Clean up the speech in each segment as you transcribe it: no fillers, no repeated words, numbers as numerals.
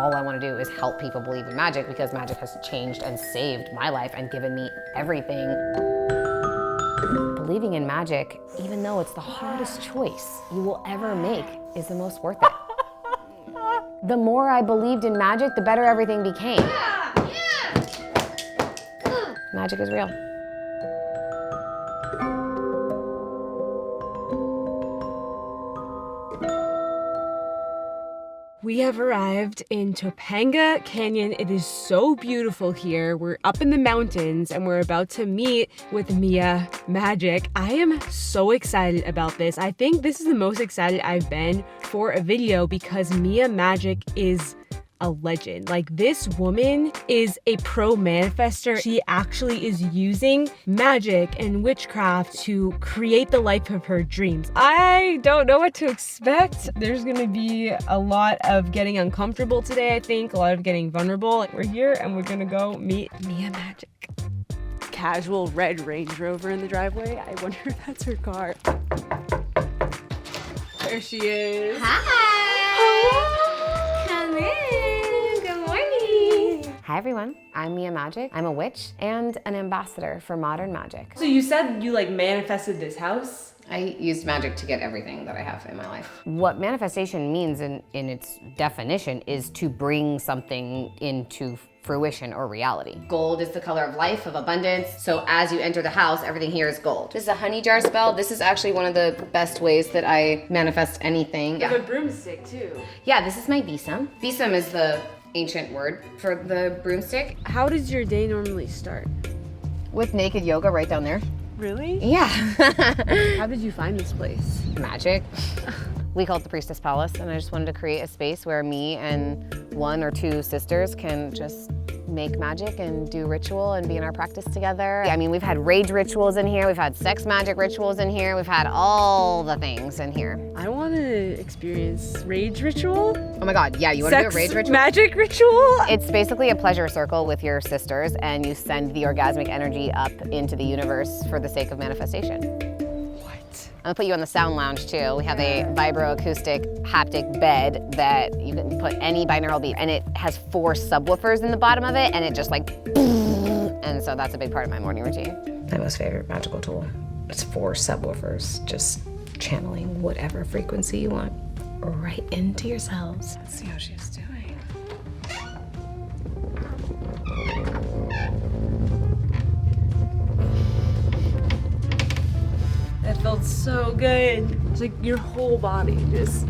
all I want to do is help people believe in magic, because magic has changed and saved my life and given me everything. Believing in magic, even though it's the hardest choice you will ever make, is the most worth it. The more I believed in magic, the better everything became. Magic is real. We have arrived in Topanga Canyon. It is so beautiful here. We're up in the mountains and we're about to meet with Mia Magik. I am so excited about this. I think this is the most excited I've been for a video because Mia Magik is a legend. Like, this woman is a pro manifester. She actually is using magic and witchcraft to create the life of her dreams. I don't know what to expect. There's gonna be a lot of getting uncomfortable today, I think, a lot of getting vulnerable. We're here and we're gonna go meet Mia Magik. Casual red Range Rover in the driveway. I wonder if that's her car. There she is. Hi! Come in. Good morning. Hi everyone, I'm Mia Magik. I'm a witch and an ambassador for modern magic. So you said you like manifested this house? I used magic to get everything that I have in my life. What manifestation means in its definition is to bring something into fruition or reality. Gold is the color of life, of abundance. So as you enter the house, everything here is gold. This is a honey jar spell. This is actually one of the best ways that I manifest anything. You have a broomstick too. Yeah, this is my besom. Besom is the ancient word for the broomstick. How does your day normally start? With naked yoga right down there. Really? Yeah. How did you find this place? Magic. We call it the Priestess Palace, and I just wanted to create a space where me and one or two sisters can just make magic and do ritual and be in our practice together. I mean, we've had rage rituals in here, we've had sex magic rituals in here, we've had all the things in here. I want to experience rage ritual. Oh my God, yeah, you want to do a rage ritual? Magic ritual? It's basically a pleasure circle with your sisters, and you send the orgasmic energy up into the universe for the sake of manifestation. I'm gonna put you on the sound lounge too. We have a vibroacoustic haptic bed that you can put any binaural beat, and it has 4 subwoofers in the bottom of it, and it just like, and so that's a big part of my morning routine. My most favorite magical tool. It's 4 subwoofers, just channeling whatever frequency you want right into yourselves. Let's see how she's doing. That felt so good. It's like your whole body just...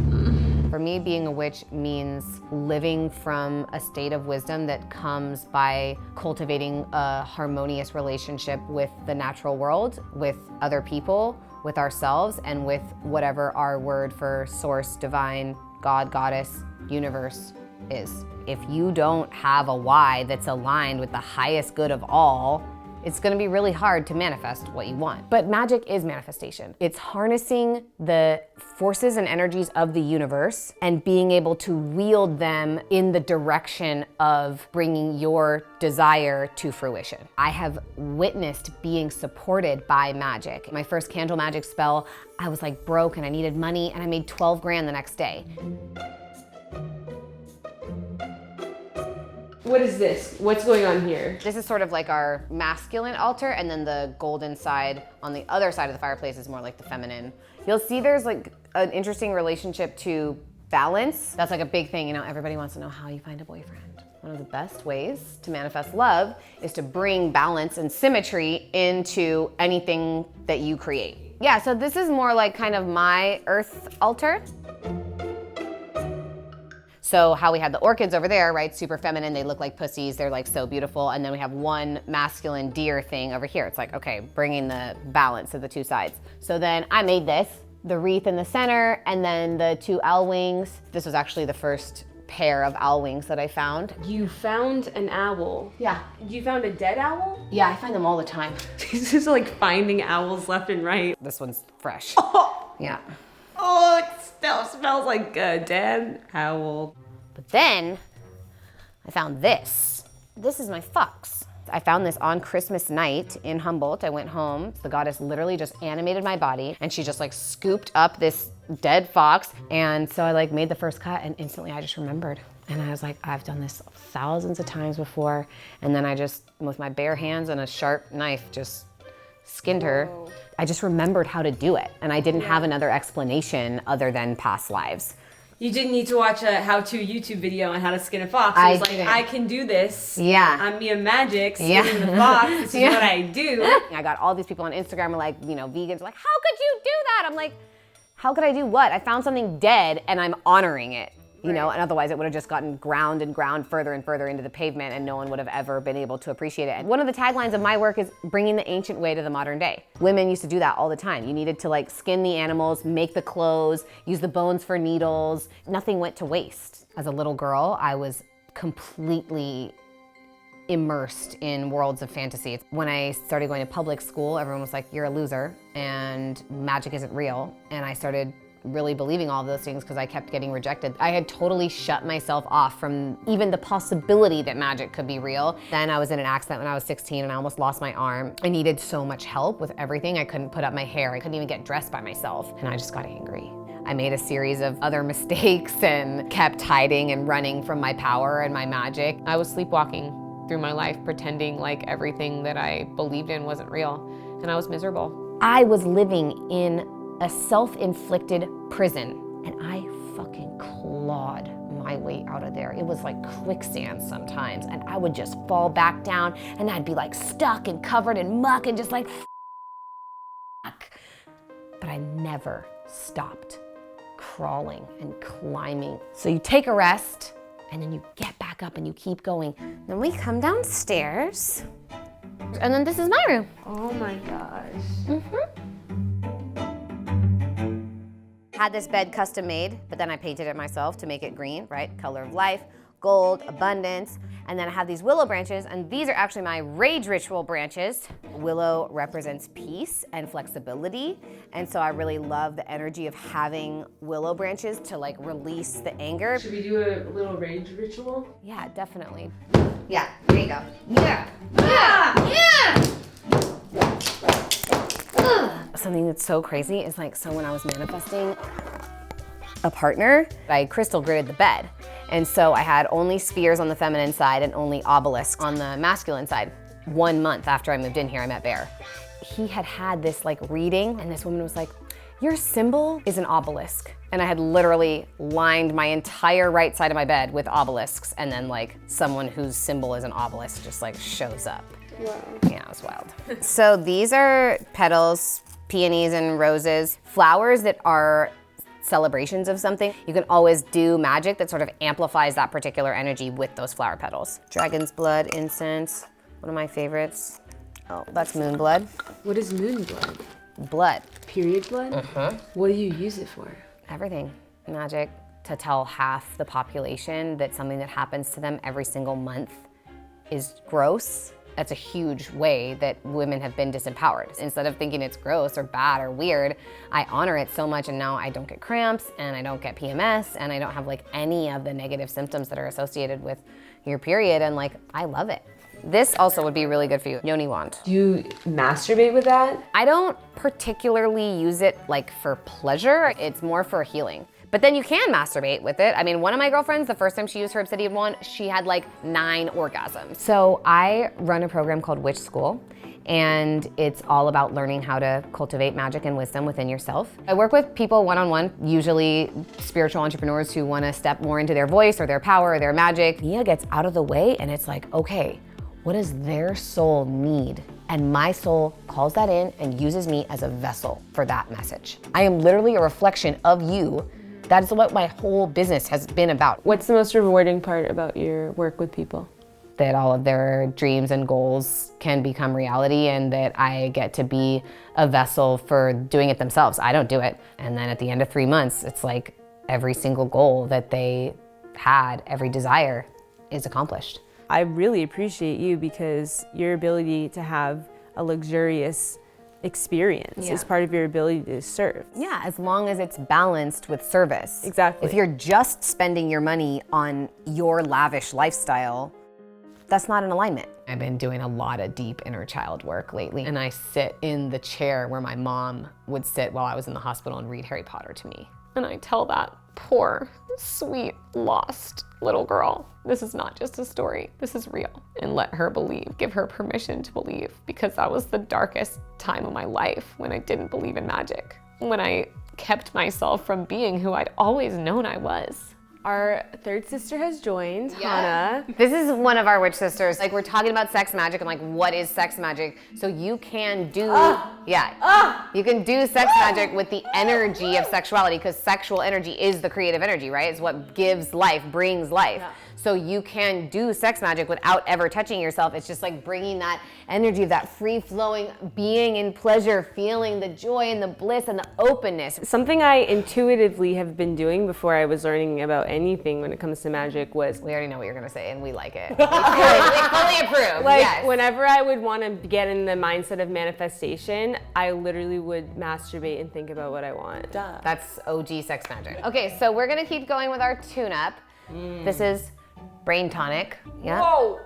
For me, being a witch means living from a state of wisdom that comes by cultivating a harmonious relationship with the natural world, with other people, with ourselves, and with whatever our word for source, divine, God, goddess, universe is. If you don't have a why that's aligned with the highest good of all, it's gonna be really hard to manifest what you want. But magic is manifestation. It's harnessing the forces and energies of the universe and being able to wield them in the direction of bringing your desire to fruition. I have witnessed being supported by magic. My first candle magic spell, I was like broke and I needed money, and I made 12 grand the next day. What is this? What's going on here? This is sort of like our masculine altar, and then the golden side on the other side of the fireplace is more like the feminine. You'll see there's like an interesting relationship to balance. That's like a big thing, you know, everybody wants to know how you find a boyfriend. One of the best ways to manifest love is to bring balance and symmetry into anything that you create. Yeah, so this is more like kind of my earth altar. So how we had the orchids over there, right? Super feminine, they look like pussies, they're like so beautiful. And then we have one masculine deer thing over here. It's like, okay, bringing the balance of the 2 sides. So then I made this, the wreath in the center, and then the 2 owl wings. This was actually the first pair of owl wings that I found. You found an owl? Yeah. You found a dead owl? Yeah, I find them all the time. This is like finding owls left and right. This one's fresh. Oh. Yeah. Oh, it still smells like a dead owl. But then I found this. This is my fox. I found this on Christmas night in Humboldt. I went home. The goddess literally just animated my body, and she just like scooped up this dead fox. And so I like made the first cut and instantly I just remembered. And I was like, I've done this thousands of times before. And then I just, with my bare hands and a sharp knife, just skinned her. I just remembered how to do it. And I didn't have another explanation other than past lives. You didn't need to watch a how-to YouTube video on how to skin a fox. I was like, didn't. I can do this. Yeah. I'm Mia Magik, skinning the fox. This is what I do. I got all these people on Instagram are like, you know, vegans are like, how could you do that? I'm like, how could I do what? I found something dead and I'm honoring it. You know, and otherwise it would have just gotten ground and ground further and further into the pavement and no one would have ever been able to appreciate it. And one of the taglines of my work is bringing the ancient way to the modern day. Women used to do that all the time. You needed to like skin the animals, make the clothes, use the bones for needles. Nothing went to waste. As a little girl, I was completely immersed in worlds of fantasy. When I started going to public school, everyone was like, you're a loser and magic isn't real. And I started really believing all of those things because I kept getting rejected. I had totally shut myself off from even the possibility that magic could be real. Then I was in an accident when I was 16 and I almost lost my arm. I needed so much help with everything. I couldn't put up my hair. I couldn't even get dressed by myself. And I just got angry. I made a series of other mistakes and kept hiding and running from my power and my magic. I was sleepwalking through my life, pretending like everything that I believed in wasn't real. And I was miserable. I was living in a self-inflicted prison and I fucking clawed my way out of there. It was like quicksand sometimes and I would just fall back down and I'd be like stuck and covered in muck and just like fuck. But I never stopped crawling and climbing. So you take a rest and then you get back up and you keep going. Then we come downstairs and then this is my room. Oh my gosh. Mm-hmm. Had this bed custom made, but then I painted it myself to make it green, right? Color of life, gold, abundance. And then I have these willow branches, and these are actually my rage ritual branches. Willow represents peace and flexibility. And so I really love the energy of having willow branches to like release the anger. Should we do a little rage ritual? Yeah, definitely. Yeah, there you go. Yeah, yeah, yeah! Something that's so crazy is like, so when I was manifesting a partner, I crystal gridded the bed. And so I had only spheres on the feminine side and only obelisks on the masculine side. 1 month after I moved in here, I met Bear. He had this like reading and this woman was like, your symbol is an obelisk. And I had literally lined my entire right side of my bed with obelisks and then like someone whose symbol is an obelisk just like shows up. Wow. Yeah, it was wild. So these are petals, peonies and roses, flowers that are celebrations of something. You can always do magic that sort of amplifies that particular energy with those flower petals. Dragon's blood, incense, one of my favorites. Oh, that's moon blood. What is moon blood? Blood. Period blood? Uh-huh. What do you use it for? Everything. Magic. To tell half the population that something that happens to them every single month is gross. That's a huge way that women have been disempowered. Instead of thinking it's gross or bad or weird, I honor it so much and now I don't get cramps and I don't get PMS and I don't have like any of the negative symptoms that are associated with your period and like, I love it. This also would be really good for you, yoni wand. Do you masturbate with that? I don't particularly use it like for pleasure, it's more for healing. But then you can masturbate with it. I mean, one of my girlfriends, the first time she used her obsidian wand, she had like 9 orgasms. So I run a program called Witch School, and it's all about learning how to cultivate magic and wisdom within yourself. I work with people one-on-one, usually spiritual entrepreneurs who wanna step more into their voice or their power or their magic. Mia gets out of the way and it's like, okay, what does their soul need? And my soul calls that in and uses me as a vessel for that message. I am literally a reflection of you. That is what my whole business has been about. What's the most rewarding part about your work with people? That all of their dreams and goals can become reality and that I get to be a vessel for doing it themselves. I don't do it. And then at the end of 3 months, it's like every single goal that they had, every desire is accomplished. I really appreciate you because your ability to have a luxurious experience is part of your ability to serve. Yeah, as long as it's balanced with service. Exactly. If you're just spending your money on your lavish lifestyle, that's not in alignment. I've been doing a lot of deep inner child work lately, and I sit in the chair where my mom would sit while I was in the hospital and read Harry Potter to me. And I tell that poor, sweet, lost little girl, this is not just a story, this is real. And let her believe, give her permission to believe, because that was the darkest time of my life when I didn't believe in magic. When I kept myself from being who I'd always known I was. Our third sister has joined, Hannah. This is one of our witch sisters. Like, we're talking about sex magic and like, what is sex magic? So you can do, you can do sex magic with the energy of sexuality, because sexual energy is the creative energy, right? It's what gives life, brings life. Yeah. So you can do sex magic without ever touching yourself. It's just like bringing that energy of that free-flowing being in pleasure, feeling the joy and the bliss and the openness. Something I intuitively have been doing before I was learning about anything when it comes to magic was... We already know what you're gonna say, and we like it. we fully approve, like, yes. Whenever I would want to get in the mindset of manifestation, I literally would masturbate and think about what I want. Duh. That's OG sex magic. Okay, so we're gonna keep going with our tune-up. This is brain tonic. Yeah. Whoa,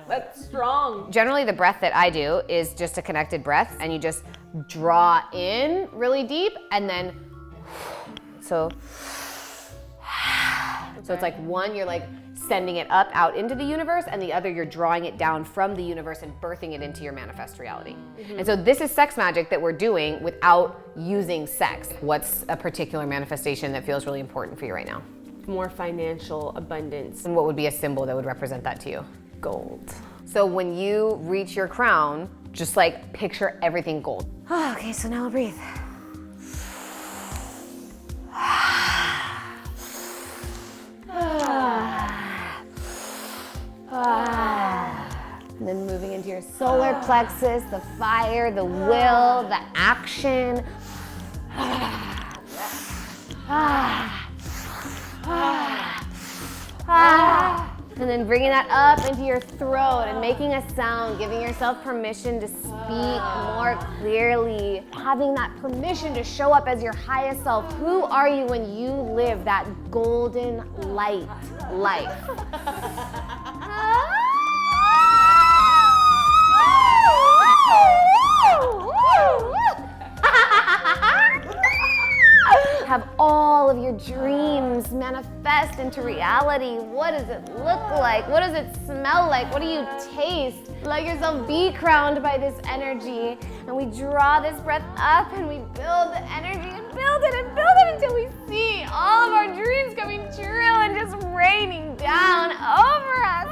that's strong. Generally, the breath that I do is just a connected breath, and you just draw in really deep, and then so it's like one, you're like sending it up out into the universe, and the other, you're drawing it down from the universe and birthing it into your manifest reality. And so this is sex magic that we're doing without using sex. What's a particular manifestation that feels really important for you right now? More financial abundance. And what would be a symbol that would represent that to you? Gold. So when you reach your crown, just like picture everything gold. Okay, so now I'll breathe. And then moving into your solar plexus, the fire, the will, the action. And then bringing that up into your throat and making a sound, giving yourself permission to speak more clearly, having that permission to show up as your highest self. Who are you when you live that golden light life? Have all of your dreams manifest into reality. What does it look like? What does it smell like? What do you taste? Let yourself be crowned by this energy. And we draw this breath up and we build the energy and build it until we see all of our dreams coming true and just raining down over us.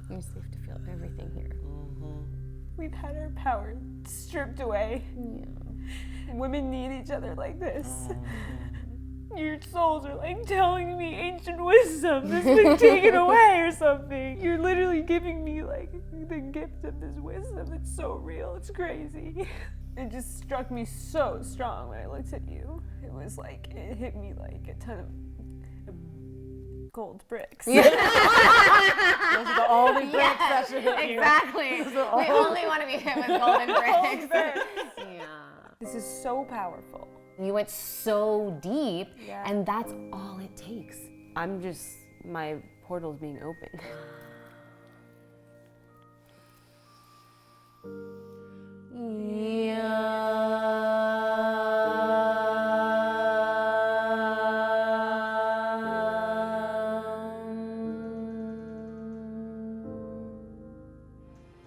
You're safe to feel everything here. We've had our power stripped away. Women need each other like this. Your souls are like telling me ancient wisdom that's been taken away or something. You're literally giving me like the gift of this wisdom that's so real, it's crazy. It just struck me so strong when I looked at you. It was like, it hit me like a ton of gold bricks. Yeah. Those are the only bricks that should hit you. Exactly. We only want to be hit with golden bricks. Yeah. This is so powerful. You went so deep, and that's all it takes. I'm just, my portal's being opened.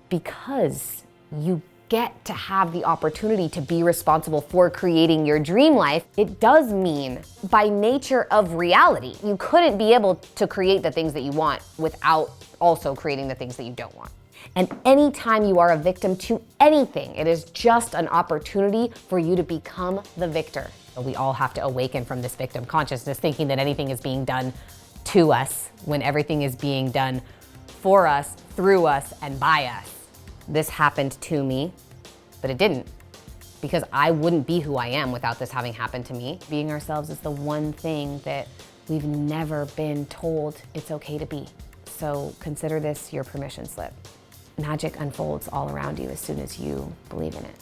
Because you get to have the opportunity to be responsible for creating your dream life, it does mean, by nature of reality, you couldn't be able to create the things that you want without also creating the things that you don't want. And anytime you are a victim to anything, it is just an opportunity for you to become the victor. We all have to awaken from this victim consciousness, thinking that anything is being done to us when everything is being done for us, through us, and by us. This happened to me but it didn't, because I wouldn't be who I am without this having happened to me. Being ourselves is the one thing that we've never been told it's okay to be. So consider this your permission slip. Magic unfolds all around you as soon as you believe in it.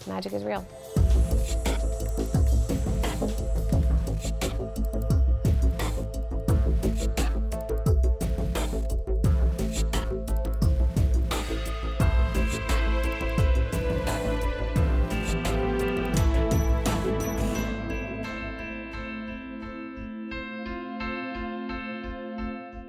Magic is real.